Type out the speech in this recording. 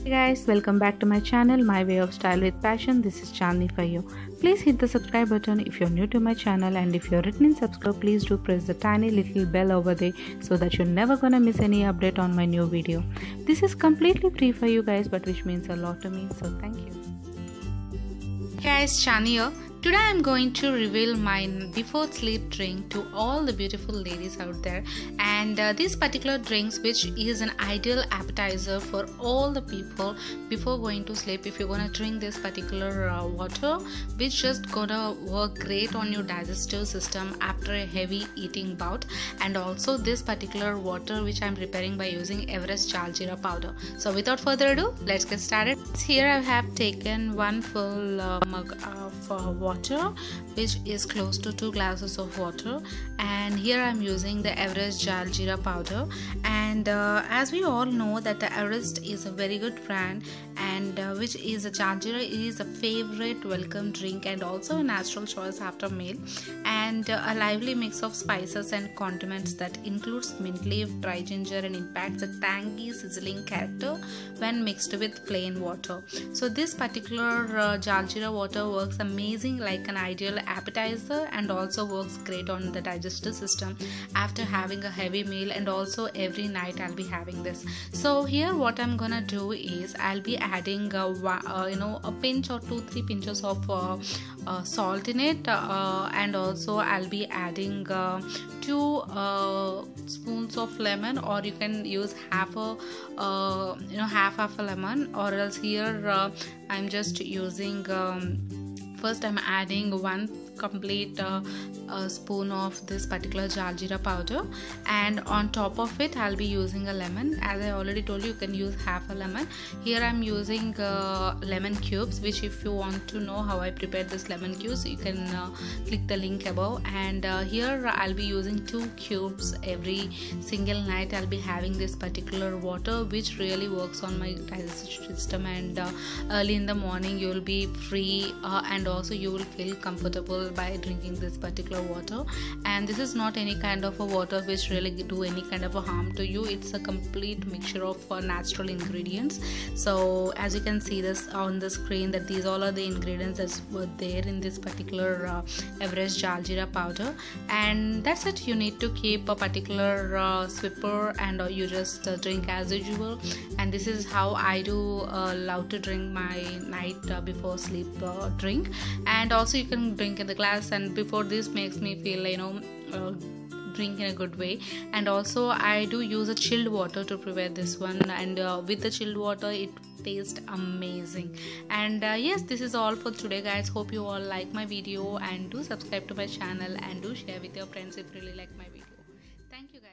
Hey guys, welcome back to my channel, My Way of Style with Passion. This is Chandni for you. Please hit the subscribe button if you're new to my channel, and if you're written in subscribe, please do press the tiny little bell over there so that you're never gonna miss any update on my new video. This is completely free for you guys, but which means a lot to me, so thank you. Hey guys, Chani here. Today I am going to reveal my before sleep drink to all the beautiful ladies out there, and this particular drinks, which is an ideal appetizer for all the people before going to sleep. If you're gonna drink this particular water, which just gonna work great on your digestive system after a heavy eating bout, and also this particular water which I'm preparing by using Everest Jaljeera powder. So without further ado, let's get started. Here I have taken one full mug of water, which is close to 2 glasses of water, and here I'm using the Everest Jaljeera powder. And as we all know that the Everest is a very good brand, and which is a Jaljeera is a favorite welcome drink and also a natural choice after meal, and a lively mix of spices and condiments that includes mint leaf, dry ginger, and impacts a tangy sizzling character when mixed with plain water. So this particular Jaljeera water works amazing like an ideal appetizer, and also works great on the digestive system after having a heavy meal, and also every night I'll be having this. So here what I'm gonna do is I'll be adding a pinch or 2-3 pinches of salt in it, and also I'll be adding 2 spoons of lemon, or you can use half a lemon, or else here I'm just using first I'm adding 1 complete spoon of this particular Jaljeera powder, and on top of it I'll be using a lemon. As I already told you, you can use half a lemon. Here I'm using lemon cubes, which if you want to know how I prepared this lemon cubes, you can click the link above. And here I'll be using 2 cubes every single night. I'll be having this particular water, which really works on my digestive system, and early in the morning you will be free, and also you will feel comfortable by drinking this particular water. And this is not any kind of a water which really do any kind of a harm to you. It's a complete mixture of natural ingredients. So as you can see this on the screen, that these all are the ingredients that were there in this particular Everest Jaljeera powder, and that's it. You need to keep a particular swipper, and you just drink as usual. And this is how I do love to drink my night before sleep drink. And also you can drink in the glass, and before this makes me feel drink in a good way. And also I do use a chilled water to prepare this one, and with the chilled water it tastes amazing. And yes, this is all for today guys. Hope you all like my video, and do subscribe to my channel, and do share with your friends if you really like my video. Thank you guys.